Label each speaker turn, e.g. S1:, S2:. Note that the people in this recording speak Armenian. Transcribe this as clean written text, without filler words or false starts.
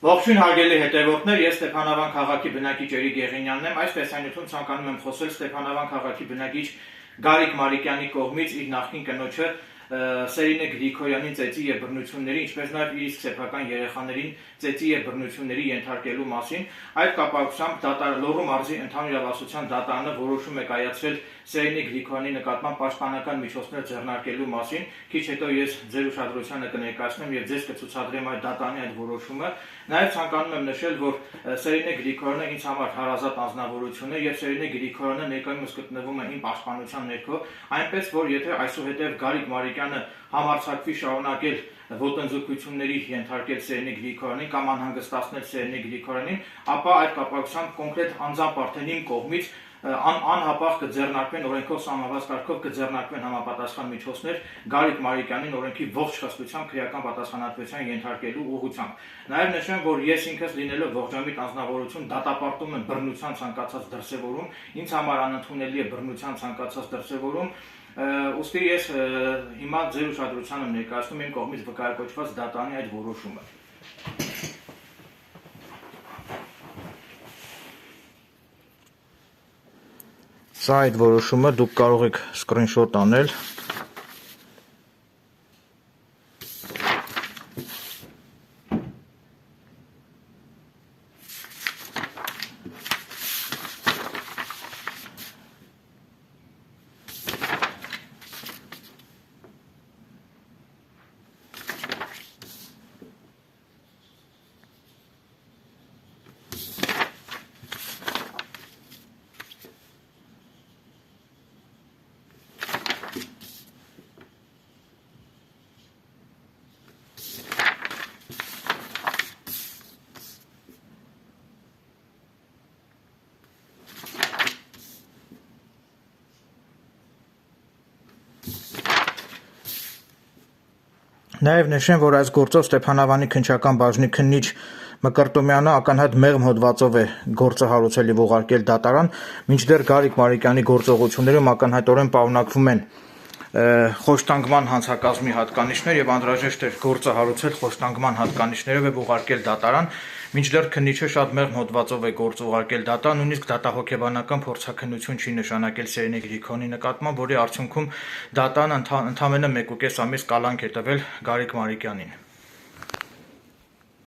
S1: Ողջույն հարգելի հետևորդներ, ես Ստեփանավան քաղաքի բնակիչ Էրիկ Եղինյանն եմ։ Այս տեսանյութում ցանկանում եմ խոսել Ստեփանավան քաղաքի բնակիչ Գարիկ Մարիկյանի կողմից իր նախկին կնոջը Սերինե Գրիգորյանի ծեծի եւ բռնությունների, ինչպես նաեւ իր իսկ սեփական երեխաներին ծեծի եւ բռնությունների ենթարկելու մասին։ Այդ կապակցությամբ Լոռու մարզի ընդհանուր իրավասության դատարանը որոշում է կայացրել Սերինե Գրիգորյանի նկատմամբ պաշտպանական միջոցներ ձեռնարկելու մասին։ Քիչ հետո ես ձեր ուշադրությանը կներկայացնեմ եւ ձեզ կցուցադրեմ այդ դատարանի այդ որոշումը։ Նաեւ ցանկանում եմ նշել, որ Սերինե Գրիգորյանը ինձ համար հարազատ անձնավորություն է եւ Սերինե Գրիգորյանը ներկայումս գտնվում է իմ պաշտպանության ներքո, այնպես որ եթե այսուհետեւ Գարիկ Մարիկյանը համարձակվի շարունակել ոտնձգությունների ենթարկել Սերինե Գրիգորյանին կամ անհանգստացնել Սերինե Գրիգորյանին, ապա այդ կապակցությամբ կոնկրետ անձամբ արդեն իմ կողմից անհապաղ կձեռնարկվեն օրենքով սահմանված կարգով կձեռնարկվեն համապատասխան միջոցներ Գարիկ Մարիկյանին օրենքի ողջ խստությամբ քրեական պատասխանատվության ենթարկելու ուղղությամբ։ Նաև նշեմ, որ ես ինքս լինելով ողջամիտ անձնավորություն դատապարտում եմ բռնության ցանկացած դրսևորում, ինձ համար անընդունելի է բռնության ցանկացած դրսևորում, ուստի ես հիմա ձեր ուշադրությանը ներկայացնում եմ իմ կողմից վկայակոչված դատարանի այդ որոշումը։ Սա այդ որոշումը դուք կարող եք սկրինշոտ անել։ Նաև նշեմ, որ այս գործով Ստեփանավանի քննչական բաժնի քննիչ Մկրտումյանը ակնհայտ մեղմ հոդվածով է գործը հարուցել եւ ուղարկել դատարան, մինչդեռ Գարիկ Մարիկյանի գործողություններում ակնհայտորեն պարունակվում են խոշտանգման հանցակազմի հատկանիշներ եւ անհրաժեշտ է գործը հարուցել խոշտանգման հատկանիշներով եւ ուղարկել դատարան, մինչդեռ քննիչը շատ մեղմ հոդվածով է գործ ուղարկել դատարան, նույնիսկ դատահոգեբանական փորձաքննություն չի նշանակել Սերինե Գրիգորյանի նկատմամբ, որի արդյունքում դատարանը ընդամենը 1.5 ամիս կալանք է տվել Գարիկ Մարիկյանին։